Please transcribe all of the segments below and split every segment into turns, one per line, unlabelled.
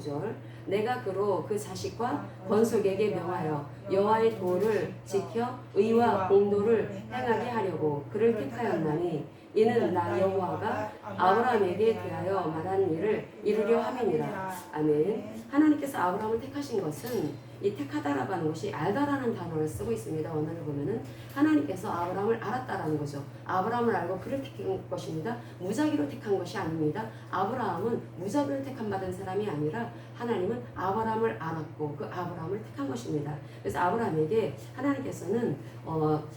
절 내가 그로 그 자식과 권속에게 명하여 여호와의 도를 지켜 의와 공도를 행하게 하려고 그를 택하였나니 이는 나 여호와가 아브라함에게 대하여 말한 일을 이루려 함이니라. 아멘. 하나님께서 아브라함을 택하신 것은 이 택하다라고 하는 것이 알다라는 단어를 쓰고 있습니다. 원어를 보면은 하나님께서 아브라함을 알았다라는 거죠. 아브라함을 알고 그를 택한 것입니다. 무작위로 택한 것이 아닙니다. 아브라함은 무작위로 택함 받은 사람이 아니라 하나님은 아브라함을 알았고 그 아브라함을 택한 것입니다. 그래서 아브라함에게 하나님께서는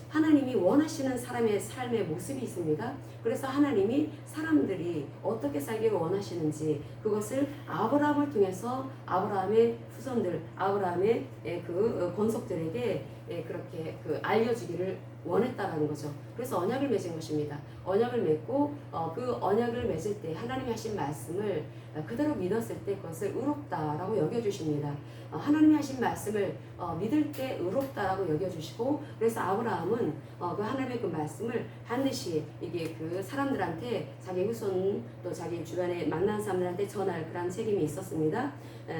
하나님이 원하시는 사람의 삶의 모습이 있습니다. 그래서 하나님이 사람들이 어떻게 살기를 원하시는지 그것을 아브라함을 통해서 아브라함의 후손들, 아브라함의 그 권속들에게 그렇게 알려주기를 원했다라는 거죠. 그래서 언약을 맺은 것입니다. 언약을 맺고 그 언약을 맺을 때 하나님이 하신 말씀을 그대로 믿었을 때 그것을 의롭다라고 여겨주십니다. 하나님이 하신 말씀을 믿을 때 의롭다라고 여겨주시고 그래서 아브라함은 그 하나님의 그 말씀을 반드시 이게 그 사람들한테 자기 후손 또 자기 주변에 만난 사람들한테 전할 그런 책임이 있었습니다.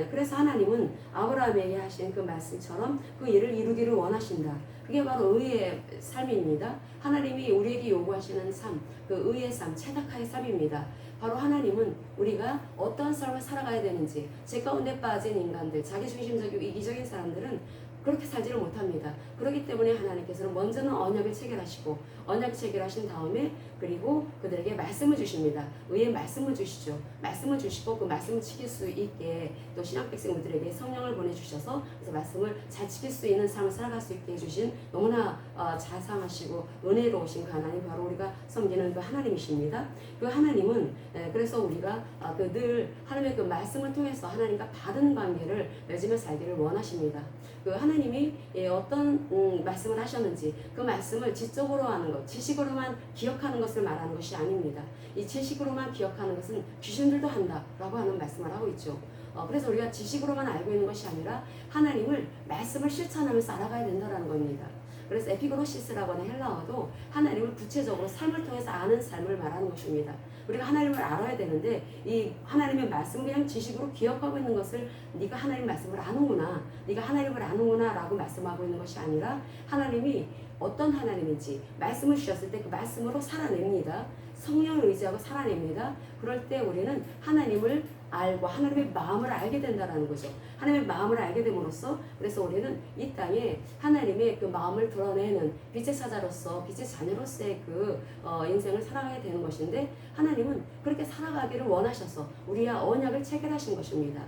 그래서 하나님은 아브라함에게 하신 그 말씀처럼 그 일을 이루기를 원하신다. 그게 바로 의의 삶입니다. 하나님이 우리에게 요구하시는 삶, 그 의의 삶, 체다카의 삶입니다. 바로 하나님은 우리가 어떠한 삶을 살아가야 되는지, 죄 가운데 빠진 인간들, 자기중심적이고 이기적인 사람들은 그렇게 살지를 못합니다. 그렇기 때문에 하나님께서는 먼저는 언약을 체결하시고 언약을 체결하신 다음에 그리고 그들에게 말씀을 주십니다. 의의 말씀을 주시죠. 말씀을 주시고 그 말씀을 지킬 수 있게 또 신약 백성들에게 성령을 보내주셔서 그래서 말씀을 잘 지킬 수 있는 삶을 살아갈 수 있게 해주신 너무나 자상하시고 은혜로우신 그 하나님 바로 우리가 섬기는 그 하나님이십니다. 그 하나님은 그래서 우리가 늘 하나님의 그 말씀을 통해서 하나님과 받은 관계를 맺으며 살기를 원하십니다. 그 하나님이 어떤 말씀을 하셨는지 그 말씀을 지적으로 하는 것, 지식으로만 기억하는 것을 말하는 것이 아닙니다. 이 지식으로만 기억하는 것은 귀신들도 한다라고 하는 말씀을 하고 있죠. 그래서 우리가 지식으로만 알고 있는 것이 아니라 하나님을 말씀을 실천하면서 알아가야 된다는 겁니다. 그래서 에피그노시스라고 하는 헬라어도 하나님을 구체적으로 삶을 통해서 아는 삶을 말하는 것입니다. 우리가 하나님을 알아야 되는데 이 하나님의 말씀을 그냥 지식으로 기억하고 있는 것을 네가 하나님 말씀을 아는구나, 네가 하나님을 아는구나 라고 말씀하고 있는 것이 아니라 하나님이 어떤 하나님인지 말씀을 주셨을 때 그 말씀으로 살아냅니다. 성령을 의지하고 살아냅니다. 그럴 때 우리는 하나님을 알고 하나님의 마음을 알게 된다는 거죠. 하나님의 마음을 알게 됨으로써 그래서 우리는 이 땅에 하나님의 그 마음을 드러내는 빛의 사자로서 빛의 자녀로서의 그 인생을 살아가게 되는 것인데 하나님은 그렇게 살아가기를 원하셔서 우리와 언약을 체결하신 것입니다.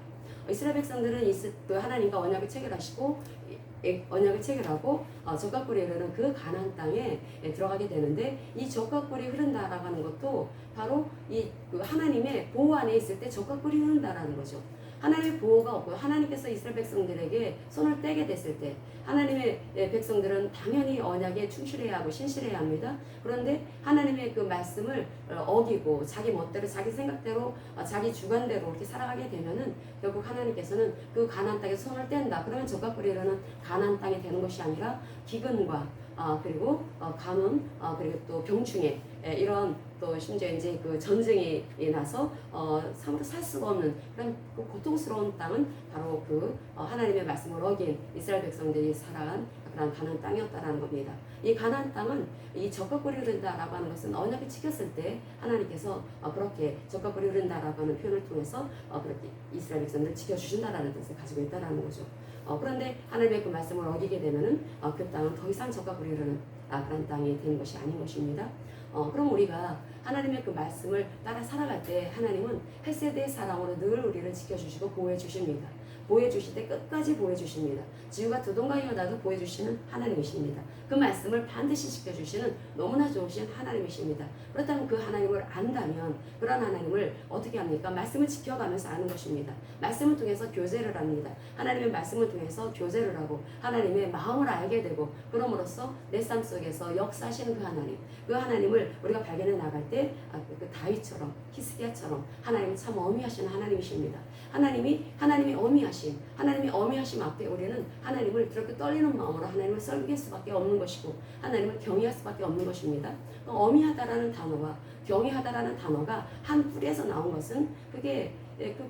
이스라엘 백성들은 하나님과 언약을 체결하시고 언약을 체결하고 적각불이 흐르는 그 가나안 땅에 들어가게 되는데 이 적각불이 흐른다라고 하는 것도 바로 그 하나님의 보호 안에 있을 때 적각불이 흐른다라는 거죠. 하나님의 보호가 없고 하나님께서 이스라엘 백성들에게 손을 떼게 됐을 때 하나님의 백성들은 당연히 언약에 충실해야 하고 신실해야 합니다. 그런데 하나님의 그 말씀을 어기고 자기 멋대로 자기 생각대로 자기 주관대로 이렇게 살아가게 되면은 결국 하나님께서는 그 가나안 땅에 손을 뗀다. 그러면 적각불이라는 가나안 땅이 되는 것이 아니라 기근과 그리고 가뭄 그리고 또 병충해 이런 또 심지어 이제 그 전쟁이 나서 참으로 살 수가 없는 그런 그 고통스러운 땅은 바로 그 하나님의 말씀을 어긴 이스라엘 백성들이 살아간 그런 가나안 땅이었다라는 겁니다. 이 가나안 땅은 이 적각불이 흐른다라고 하는 것은 언약을 지켰을 때 하나님께서 그렇게 적각불이 흐른다라고 하는 표현을 통해서 그렇게 이스라엘 백성들을 지켜주신다라는 뜻을 가지고 있다라는 거죠. 그런데 하나님의 그 말씀을 어기게 되면은 그 땅은 더 이상 적각불이 흐르는 그런 땅이 되는 것이 아닌 것입니다. 그럼 우리가 하나님의 그 말씀을 따라 살아갈 때 하나님은 헬세대의 사랑으로 늘 우리를 지켜주시고 보호해 주십니다. 보호해 주실 때 끝까지 보호해 주십니다. 지구가 두동강이어도 보호해 주시는 하나님이십니다. 그 말씀을 반드시 지켜주시는 너무나 좋으신 하나님이십니다. 그렇다면 그 하나님을 안다면 그런 하나님을 어떻게 합니까? 말씀을 지켜가면서 아는 것입니다. 말씀을 통해서 교제를 합니다. 하나님의 말씀을 통해서 교제를 하고 하나님의 마음을 알게 되고 그럼으로써 내 삶 속에서 역사하시는 그 하나님을 우리가 발견해 나갈 때 그 다윗처럼 히스기야처럼 하나님은 참 어미하신 하나님이십니다. 하나님이 어미하심 앞에 우리는 하나님을 그렇게 떨리는 마음으로 하나님을 섬길 수밖에 없는 것이고 하나님을 경외할 수밖에 없는 것입니다. 어미하다라는 단어와 경외하다라는 단어가 한 뿌리에서 나온 것은 그게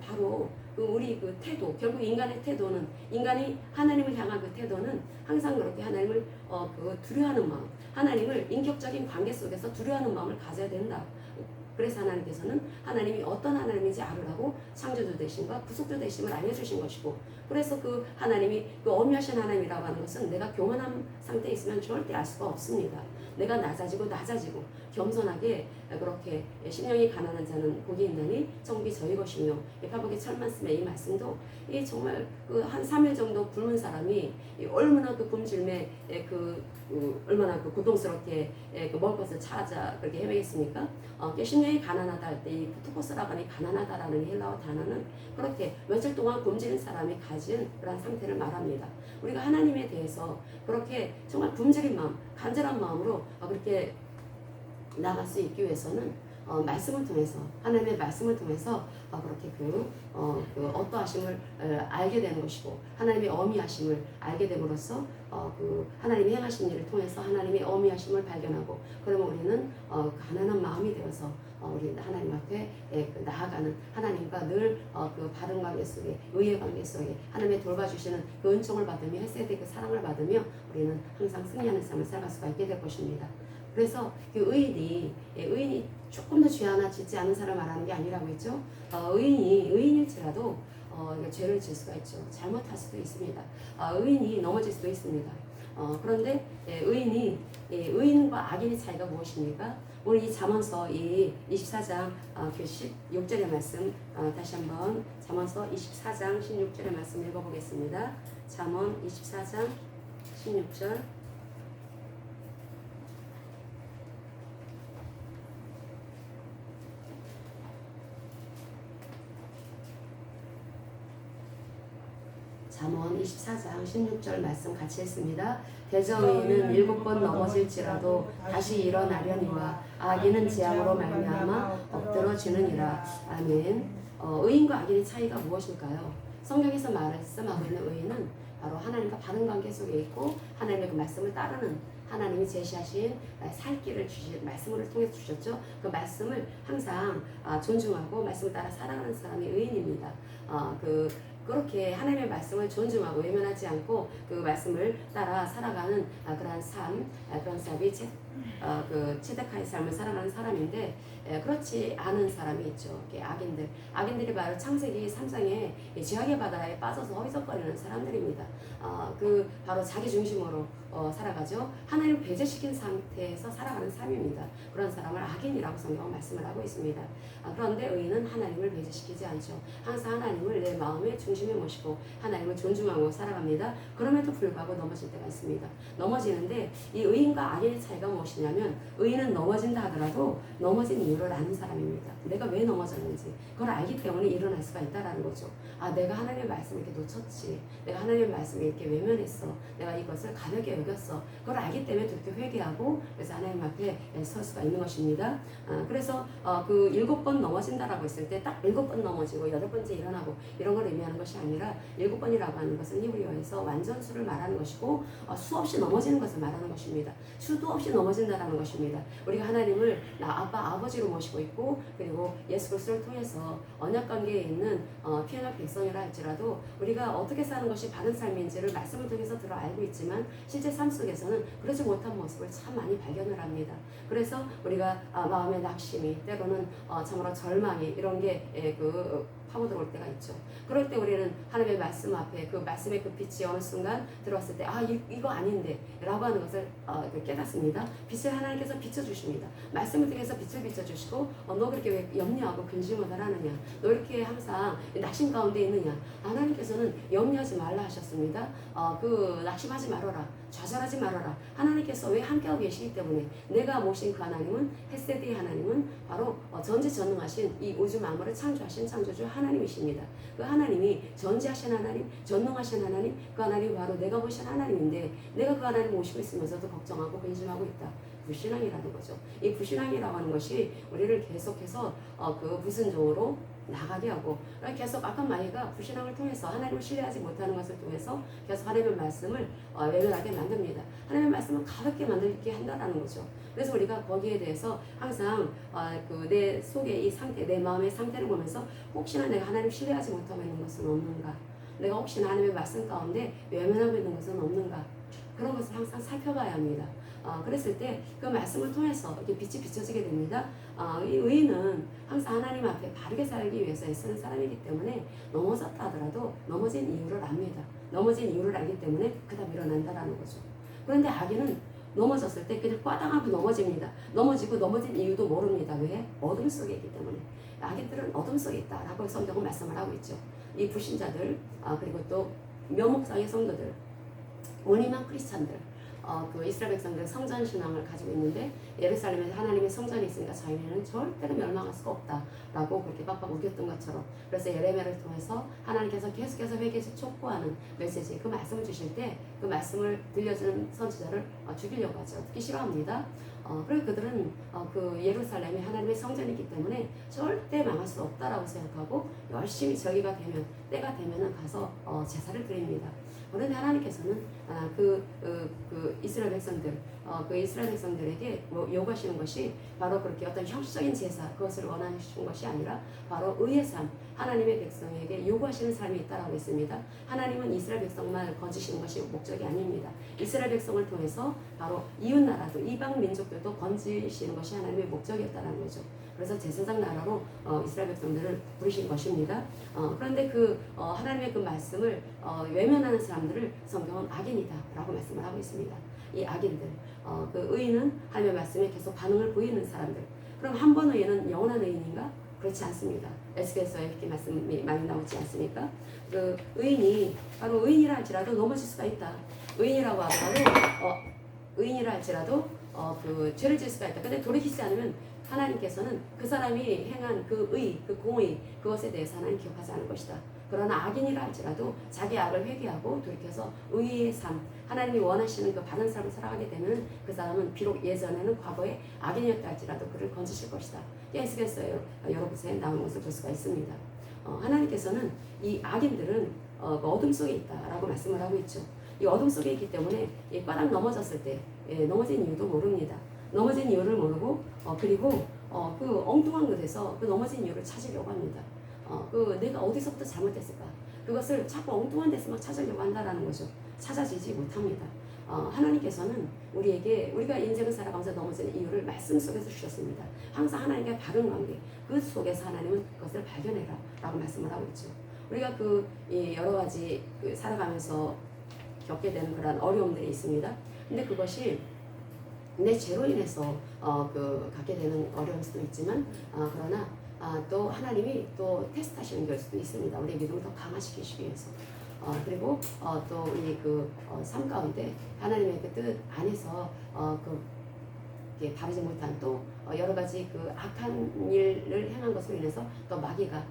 바로 그 우리 그 태도, 결국 인간의 태도는, 인간이 하나님을 향한 그 태도는 항상 그렇게 하나님을 그 두려워하는 마음, 하나님을 인격적인 관계 속에서 두려워하는 마음을 가져야 된다. 그래서 하나님께서는 하나님이 어떤 하나님인지 알으라고 창조주 되심과 구속주 되심을 알려주신 것이고, 그래서 그 하나님이 그 엄미하신 하나님이라고 하는 것은 내가 교만한 상태에 있으면 절대 알 수가 없습니다. 내가 낮아지고 겸손하게 그렇게 심령이 가난한 자는 복이 있나니 천국이 저희 것이며, 팔복의 첫 말씀의 이 말씀도 이 정말 그 한 3일 정도 굶은 사람이 얼마나 그 굶주림에 얼마나 그 고통스럽게 그 먹을 것을 찾아 그렇게 헤매겠습니까? 심령이 가난하다 할 때 이 투코스라반이 가난하다라는 헬라어 단어는 그렇게 며칠 동안 굶주린 사람이 가진 그런 상태를 말합니다. 우리가 하나님에 대해서 그렇게 정말 굶주린 마음, 간절한 마음으로 그렇게 나갈 수 있기 위해서는 말씀을 통해서, 하나님의 말씀을 통해서 그렇게 어떠하심을 알게 되는 것이고, 하나님의 어미하심을 알게 됨으로써 그 하나님이 행하신 일을 통해서 하나님의 어미하심을 발견하고, 그러면 우리는 가난한 마음이 되어서 우리 하나님 앞에 나아가는, 하나님과 늘 그 바른 관계 속에, 의의 관계 속에 하나님의 돌봐주시는 그 은총을 받으며 헤세드의 그 사랑을 받으며 우리는 항상 승리하는 삶을 살아갈 수가 있게 될 것입니다. 그래서 그 의인이 조금 더 죄 하나 짓지 않은 사람 말하는 게 아니라고 했죠. 의인일지라도 죄를 질 수가 있죠. 잘못할 수도 있습니다. 의인이 넘어질 수도 있습니다. 그런데 의인과 악인의 차이가 무엇입니까? 오늘 이 잠언서 이 24장 그 16절의 말씀 다시 한번 잠언서 24장 16절의 말씀 읽어보겠습니다. 잠언 24장 16절. 잠언 24장 16절 말씀 같이 했습니다. 대저의인은 7번 넘어질지라도 다시 일어나려니와 악인은 재앙으로 말미암아 엎드러지느니라. 아멘. 의인과 악인의 차이가 무엇일까요? 성경에서 말씀하고 있는 의인은 바로 하나님과 바른 관계 속에 있고, 하나님의 그 말씀을 따르는, 하나님이 제시하신 살 길을 말씀을 통해서 주셨죠. 그 말씀을 항상 존중하고 말씀을 따라 살아가는 사람이 의인입니다. 그렇게 하나님의 말씀을 존중하고 외면하지 않고 그 말씀을 따라 살아가는 그런 삶이 체득하의 삶을 살아가는 사람인데, 그렇지 않은 사람이 있죠. 악인들이 바로 창세기 3장에 죄악의 바다에 빠져서 허비적거리는 사람들입니다. 바로 자기 중심으로 살아가죠. 하나님을 배제시킨 상태에서 살아가는 삶입니다. 그런 사람을 악인이라고 성경은 말씀을 하고 있습니다. 그런데 의인은 하나님을 배제시키지 않죠. 항상 하나님을 내 마음의 중심에 모시고 하나님을 존중하고 살아갑니다. 그럼에도 불구하고 넘어질 때가 있습니다. 넘어지는데 이 의인과 악인의 차이가 무엇이냐면, 의인은 넘어진다 하더라도 넘어진 이유를 아는 사람입니다. 내가 왜 넘어졌는지 그걸 알기 때문에 일어날 수가 있다라는 거죠. 내가 하나님의 말씀을 이렇게 놓쳤지, 내가 하나님의 말씀을 이렇게 외면했어, 내가 이것을 가볍게 여겼어, 그걸 알기 때문에 그렇게 회개하고 그래서 하나님 앞에 설 수가 있는 것입니다. 그래서 그 7번 넘어진다라고 했을 때 딱 7번 넘어지고 8번째 일어나고 이런 걸 의미하는 것이 아니라, 7번이라고 하는 것은 히브리어에서 완전수를 말하는 것이고 수없이 넘어지는 것을 말하는 것입니다. 수도 없이 넘어진다라는 것입니다. 우리가 하나님을 아버지로 모시고 있고, 그리고 예수 그리스도를 통해서 언약 관계에 있는 피해갈 백성이라 할지라도 우리가 어떻게 사는 것이 바른 삶인지를 말씀을 통해서 들어 알고 있지만, 실제 삶 속에서는 그러지 못한 모습을 참 많이 발견을 합니다. 그래서 우리가 마음의 낙심이, 때로는 참으로 절망이, 이런 게 파고 들어올 때가 있죠. 그럴 때 우리는 하나님의 말씀 앞에 그 말씀의 그 빛이 어느 순간 들어왔을 때 이거 아닌데 라고 하는 것을 깨닫습니다. 빛을 하나님께서 비춰주십니다. 말씀을 통해서 빛을 비춰주시고 너 그렇게 왜 염려하고 근심을 하느냐, 너 이렇게 항상 낙심 가운데 있느냐, 하나님께서는 염려하지 말라 하셨습니다. 낙심하지 말아라, 좌절하지 말아라. 하나님께서 왜 함께하고 계시기 때문에, 내가 모신 그 하나님은, 헤세드의 하나님은 바로 전지전능하신 이 우주 만물을 창조하신 창조주 하나님이십니다. 그 하나님이 전지하신 하나님, 전능하신 하나님, 그 하나님이 바로 내가 모신 하나님인데, 내가 그 하나님 모시고 있으면서도 걱정하고 근심하고 있다. 불신앙이라는 거죠. 이 불신앙이라고 하는 것이 우리를 계속해서 그 불순종으로 나가게 하고 계속 악한 마귀가 불신앙을 통해서 하나님을 신뢰하지 못하는 것을 통해서 계속 하나님의 말씀을 외면하게 만듭니다. 하나님의 말씀을 가볍게 만들게 한다라는 거죠. 그래서 우리가 거기에 대해서 항상 내 속의 이 상태, 내 마음의 상태를 보면서 혹시나 내가 하나님을 신뢰하지 못하고 있는 것은 없는가, 내가 혹시나 하나님의 말씀 가운데 외면하고 있는 것은 없는가, 그런 것을 항상 살펴봐야 합니다. 그랬을 때 그 말씀을 통해서 이렇게 빛이 비춰지게 됩니다. 이 의인은 항상 하나님 앞에 바르게 살기 위해서 애쓰는 사람이기 때문에 넘어졌다 하더라도 넘어진 이유를 압니다. 넘어진 이유를 알기 때문에 그 다음 일어난다라는 거죠. 그런데 악인은 넘어졌을 때 그냥 꽈당하고 넘어집니다. 넘어지고 넘어진 이유도 모릅니다. 왜? 어둠 속에 있기 때문에. 악인들은 어둠 속에 있다라고 성경은 말씀을 하고 있죠. 이 불신자들, 그리고 또 묘목상의 성도들, 원인한 크리스찬들, 그 이스라엘 백성들은 성전 신앙을 가지고 있는데 예루살렘에 하나님의 성전이 있으니까 자기네는 절대로 멸망할 수가 없다라고 그렇게 빡빡 우겼던 것처럼, 그래서 예레미야를 통해서 하나님께서 계속해서 회개해서 촉구하는 메시지, 그 말씀을 주실 때 그 말씀을 들려주는 선지자를 죽이려고 하죠. 듣기 싫어합니다. 그리고 그들은 그 예루살렘이 하나님의 성전이기 때문에 절대 망할 수 없다라고 생각하고 열심히 저기가 되면, 때가 되면은 가서 제사를 드립니다. 그런데 하나님께서는 그 이스라엘 백성들, 그 이스라엘 백성들에게 요구하시는 것이 바로 그렇게 어떤 형식적인 제사, 그것을 원하시는 것이 아니라 바로 의의 삶, 하나님의 백성에게 요구하시는 삶이 있다라고 했습니다. 하나님은 이스라엘 백성만 건지시는 것이 목적이 아닙니다. 이스라엘 백성을 통해서 바로 이웃나라도, 이방 민족들도 건지시는 것이 하나님의 목적이었다는 거죠. 그래서 제사장 나라로 이스라엘 백성들을 부르신 것입니다. 그런데 하나님의 그 말씀을 외면하는 사람들을 성경은 악인이다라고 말씀을 하고 있습니다. 이 악인들, 그 의인은 하나님의 말씀에 계속 반응을 보이는 사람들. 그럼 한 번 의인은 영원한 의인인가? 그렇지 않습니다. 에스겔서에 이렇게 말씀이 많이 나오지 않습니까? 그 의인이 바로 의인이라 할지라도 넘어질 수가 있다. 의인이라고 할지라도 그 죄를 지을 수가 있다. 근데 돌이키지 않으면 하나님께서는 그 사람이 행한 그 의, 그 공의, 그것에 대해서 하나님 기억하지 않을 것이다. 그러나 악인이라 할지라도 자기 악을 회개하고 돌이켜서 의의 삶, 하나님이 원하시는 그 바른 삶을 살아가게 되면 그 사람은 비록 예전에는 과거에 악인이었다 할지라도 그를 건지실 것이다. 에스겔서에 여러분에 나온 것을 볼 수가 있습니다. 하나님께서는 이 악인들은 어둠 속에 있다라고 말씀을 하고 있죠. 이 어둠 속에 있기 때문에 이 바닥 넘어졌을 때 넘어진 이유도 모릅니다. 넘어진 이유를 모르고 그리고 그 엉뚱한 곳에서 그 넘어진 이유를 찾으려고 합니다. 내가 어디서부터 잘못했을까? 그것을 자꾸 엉뚱한 데서 막 찾으려고 한다라는 거죠. 찾아지지 못합니다. 하나님께서는 우리가 인생을 살아가면서 넘어지는 이유를 말씀 속에서 주셨습니다. 항상 하나님과 바른 관계, 그 속에서 하나님은 그것을 발견해라 라고 말씀을 하고 있죠. 우리가 여러 가지 살아가면서 겪게 되는 그런 어려움들이 있습니다. 근데 그것이 내 죄로 인해서 갖게 되는 어려울 수도 있지만 그러나 또 하나님이 또 테스트하시는 걸 수도 있습니다. 우리의 믿음을 더 강화시키시기 위해서. 그리고 또 우리 삶 가운데 하나님의 그 뜻 안에서 바르지 못한 또 여러 가지 악한 일을 행한 것으로 인해서 또 마귀가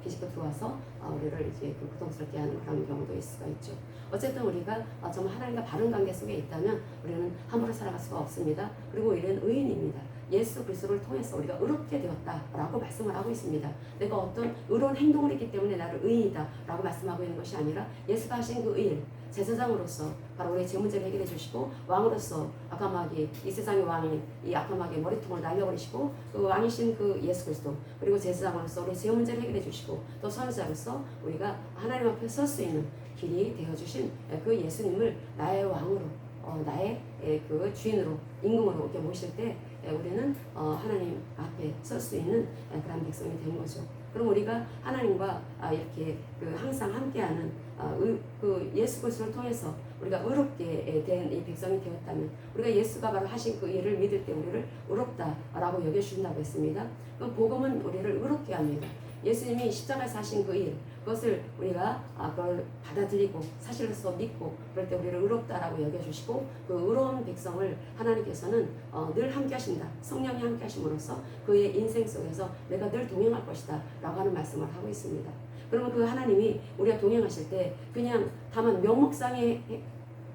비집고 들어와서 우리를 이제 고통스럽게 하는 그런 경우도 있을 수가 있죠. 어쨌든 우리가 정말 하나님과 바른 관계 속에 있다면 우리는 함부로 살아갈 수가 없습니다. 그리고 우리는 의인입니다. 예수 그리스도를 통해서 우리가 의롭게 되었다라고 말씀을 하고 있습니다. 내가 어떤 의로운 행동을 했기 때문에 나를 의인이다라고 말씀하고 있는 것이 아니라 예수가 하신 그 의, 제사장으로서 바로 우리의 죄 문제를 해결해 주시고 왕으로서 악한 마귀, 이 세상의 왕인 이 악한 마귀의 머리통을 날려버리시고 그 왕이신 그 예수 그리스도, 그리고 제사장으로서 우리의 죄 문제를 해결해 주시고 또 선지자로서 우리가 하나님 앞에 설 수 있는 길이 되어주신 그 예수님을 나의 왕으로 나의 그 주인으로 임금으로 이렇게 모실 때 우리는 하나님 앞에 설 수 있는 그런 백성이 되는 거죠. 그럼 우리가 하나님과 이렇게 항상 함께하는 예수 그리스도를 통해서 우리가 의롭게 된 이 백성이 되었다면, 우리가 예수가 바로 하신 그 일을 믿을 때 우리를 의롭다라고 여겨주신다고 했습니다. 그 복음은 우리를 의롭게 합니다. 예수님이 십자가에서 하신 그 일, 그것을 우리가 그걸 받아들이고 사실로서 믿고 그럴 때 우리를 의롭다라고 여겨주시고 그 의로운 백성을 하나님께서는 늘 함께 하신다. 성령이 함께 하심으로써 그의 인생 속에서 내가 늘 동행할 것이다 라고 하는 말씀을 하고 있습니다. 그러면 그 하나님이 우리가 동행하실 때 그냥 다만 명목상의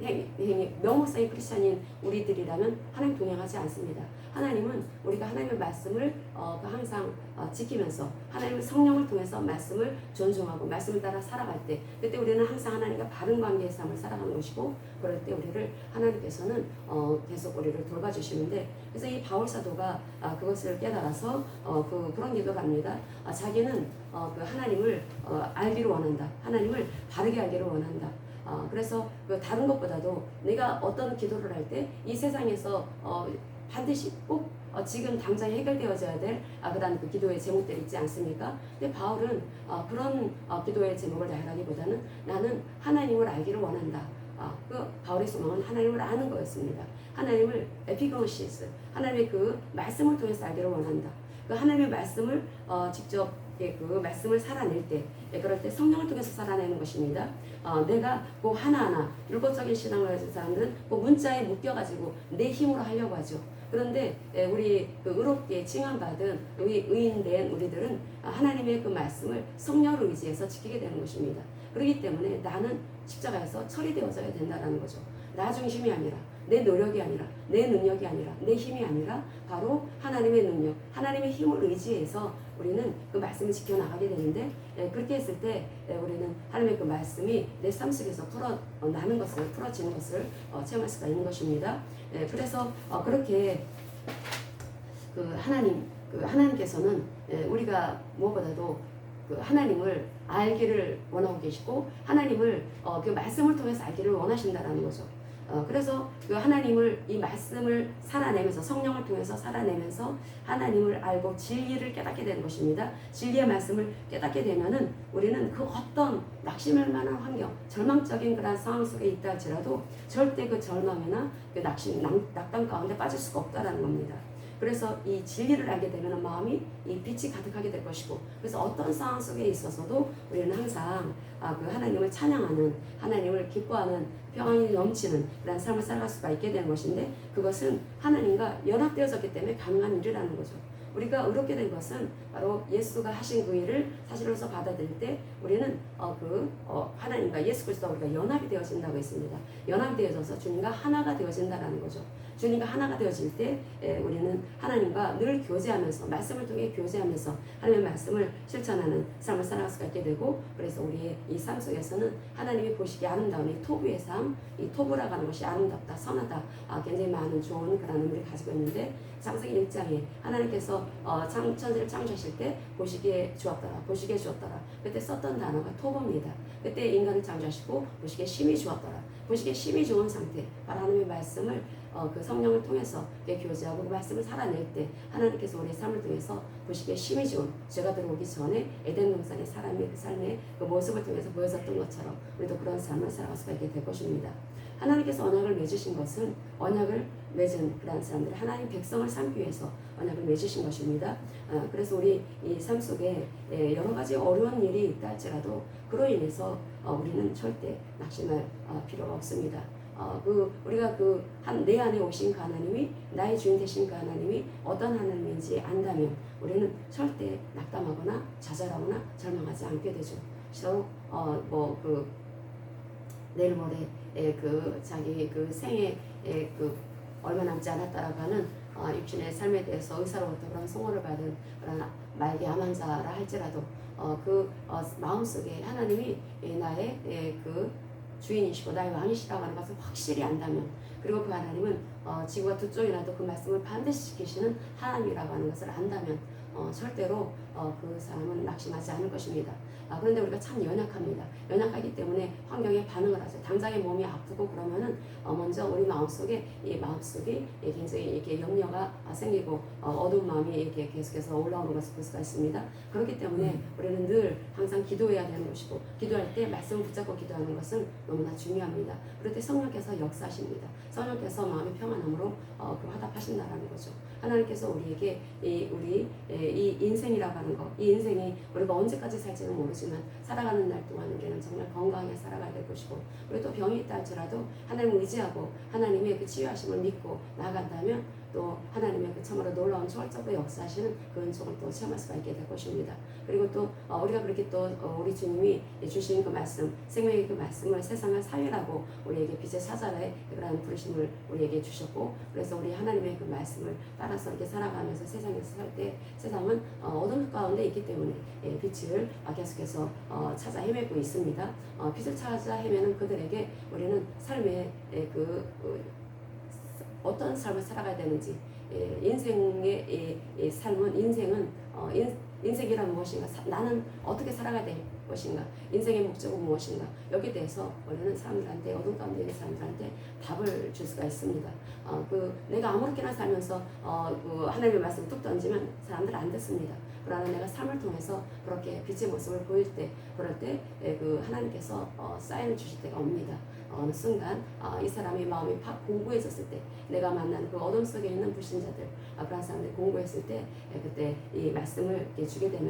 행위, 명목상의 크리스찬인 우리들이라면 하나님 동행하지 않습니다. 하나님은 우리가 하나님의 말씀을 항상 지키면서 하나님의 성령을 통해서 말씀을 존중하고 말씀을 따라 살아갈 때, 그때 우리는 항상 하나님과 바른 관계의 삶을 살아가는 것이고, 그럴 때 우리를 하나님께서는 계속 우리를 돌봐주시는데, 그래서 이 바울 사도가 그것을 깨달아서 그런 기도를 합니다. 자기는 그 하나님을 알기를 원한다. 하나님을 바르게 알기를 원한다. 그래서 그 다른 것보다도 내가 어떤 기도를 할 때 이 세상에서 반드시 꼭 지금 당장 해결되어져야 될 그다음 그 기도의 제목들이 있지 않습니까? 근데 바울은 그런 기도의 제목을 다하기보다는 나는 하나님을 알기를 원한다. 그 바울의 소망은 하나님을 아는 거였습니다. 하나님을 에피그노시스, 하나님의 그 말씀을 통해서 알기를 원한다. 그 하나님의 말씀을 직접 그 말씀을 살아낼 때, 그럴 때 성령을 통해서 살아내는 것입니다. 내가 꼭 하나하나 율법적인 신앙을 가진 사람들은 꼭 문자에 묶여가지고 내 힘으로 하려고 하죠. 그런데 우리 그 의롭게 칭함받은 의인된 우리들은 하나님의 그 말씀을 성령을 의지해서 지키게 되는 것입니다. 그렇기 때문에 나는 십자가에서 처리되어져야 된다는 거죠. 나 중심이 아니라, 내 노력이 아니라, 내 능력이 아니라, 내 힘이 아니라 바로 하나님의 능력, 하나님의 힘을 의지해서 우리는 그 말씀을 지켜나가게 되는데, 그렇게 했을 때 우리는 하나님의 그 말씀이 내 삶 속에서 풀어지는 것을 체험할 수가 있는 것입니다. 그래서 그렇게 하나님께서는 우리가 무엇보다도 그 하나님을 알기를 원하고 계시고, 하나님을 그 말씀을 통해서 알기를 원하신다라는 거죠. 그래서 그 하나님을, 이 말씀을 살아내면서, 성령을 통해서 살아내면서 하나님을 알고 진리를 깨닫게 되는 것입니다. 진리의 말씀을 깨닫게 되면은 우리는 그 어떤 낙심할 만한 환경, 절망적인 그런 상황 속에 있다 할지라도 절대 그 절망이나 그 낙담 가운데 빠질 수가 없다라는 겁니다. 그래서 이 진리를 알게 되면 마음이 이 빛이 가득하게 될 것이고, 그래서 어떤 상황 속에 있어서도 우리는 항상 그 하나님을 찬양하는, 하나님을 기뻐하는, 평안이 넘치는 그런 삶을 살아갈 수가 있게 되는 것인데, 그것은 하나님과 연합되어졌기 때문에 가능한 일이라는 거죠. 우리가 의롭게 된 것은 바로 예수가 하신 그 일을 사실로서 받아들일 때 우리는 하나님과 예수 그리스도와 우리가 연합이 되어진다고 했습니다. 연합이 되어져서 주님과 하나가 되어진다라는 거죠. 주님과 하나가 되어질 때 우리는 하나님과 늘 교제하면서, 말씀을 통해 교제하면서 하나님의 말씀을 실천하는 삶을 살아갈 수가 있게 되고, 그래서 우리의 이 삶 속에서는 하나님이 보시기에 아름다운 이 토부의 삶, 이 토부라고 하는 것이 아름답다, 선하다, 굉장히 많은 좋은 그런 의미를 가지고 있는데, 창세기 1장에 하나님께서 천지를 창조하실 때 보시기에 주었더라, 보시기에 주었더라, 그때 썼던 단어가 토부입니다. 그때 인간을 창조하시고 보시기에 심히 주었더라, 보시기에 심히 좋은 상태, 바로 하나님의 말씀을 그 성령을 통해서 교제하고 그 말씀을 살아낼 때 하나님께서 우리의 삶을 통해서 보시기에 심히 좋은, 죄가 들어오기 전에 에덴 동산의 사람의 그 삶의 그 모습을 통해서 보여졌던 것처럼 우리도 그런 삶을 살아갈 수가 있게 될 것입니다. 하나님께서 언약을 맺으신 것은, 언약을 맺은 그런 사람들, 하나님 백성을 삼기 위해서 언약을 맺으신 것입니다. 그래서 우리 이 삶 속에 여러 가지 어려운 일이 있다 할지라도 그로 인해서 우리는 절대 낙심할 필요가 없습니다. 우리가 내 안에 오신 그 하나님이, 나의 주인 되신 그 하나님이 어떤 하나님인지 안다면 우리는 절대 낙담하거나 좌절하거나 절망하지 않게 되죠. 서로 내일 모레 자기 생에 얼마 남지 않았다라고 하는 육신의 삶에 대해서 의사로부터 그런 송호를 받은 그런 말기 암 환자라 할지라도 마음속에 하나님이 나의 주인이시고 나의 왕이시라고 하는 것을 확실히 안다면, 그리고 그 하나님은 지구가 두 쪽이라도 그 말씀을 반드시 지키시는 하나님이라고 하는 것을 안다면 절대로 그 사람은 낙심하지 않을 것입니다. 그런데 우리가 참 연약합니다. 연약하기 때문에 환경에 반응을 하죠. 당장의 몸이 아프고 그러면은 먼저 우리 마음속에 굉장히 이렇게 염려가 생기고 어두운 마음이 이렇게 계속해서 올라오는 것을 볼 수가 있습니다. 그렇기 때문에 우리는 늘 항상 기도해야 되는 것이고, 기도할 때 말씀을 붙잡고 기도하는 것은 너무나 중요합니다. 그럴 때 성령께서 역사하십니다. 성령께서 마음의 평안함으로 화답하신다라는 거죠. 하나님께서 우리에게 이 인생이라고 하는 것, 이 인생이 우리가 언제까지 살지는 모르지만 살아가는 날 동안 우리는 정말 건강하게 살아가야 될 것이고, 그리고 또 병이 있다 할지라도 하나님을 의지하고 하나님의 그 치유하심을 믿고 나아간다면 또 하나님의 그 참으로 놀라운 초월적으로 역사하시는 그 은총을 또 체험할 수가 있게 될 것입니다. 그리고 또 우리가 그렇게 또 우리 주님이 주신 그 말씀, 생명의 그 말씀을 세상을 살리라고 우리에게 빛의 사자의 그러한 부르심을 우리에게 주셨고, 그래서 우리 하나님의 그 말씀을 따라서 이렇게 살아가면서 세상에서 살 때 세상은 어둠 가운데 있기 때문에 빛을 계속해서 찾아 헤매고 있습니다. 빛을 찾아 헤매는 그들에게 우리는 삶의 어떤 삶을 살아가야 되는지, 인생의 삶은 인생이란 무엇인가, 나는 어떻게 살아가야 될 것인가, 인생의 목적은 무엇인가, 여기에 대해서 우리는 사람들한테, 어둠 가운데 있는 사람들한테 답을 줄 수가 있습니다. 내가 아무렇게나 살면서 그 하나님의 말씀 뚝 던지면 사람들 안 듣습니다. 그러나 내가 삶을 통해서 그렇게 빛의 모습을 보일 때, 그럴 때 그 하나님께서 사인을 주실 때가 옵니다. 어느 순간 이 사람의 마음이 팍 공고해졌을 때, 내가 만난 그 어둠 속에 있는 불신자들, 그런 사람들이 공고했을 때, 그때 이 말씀을 주게 되면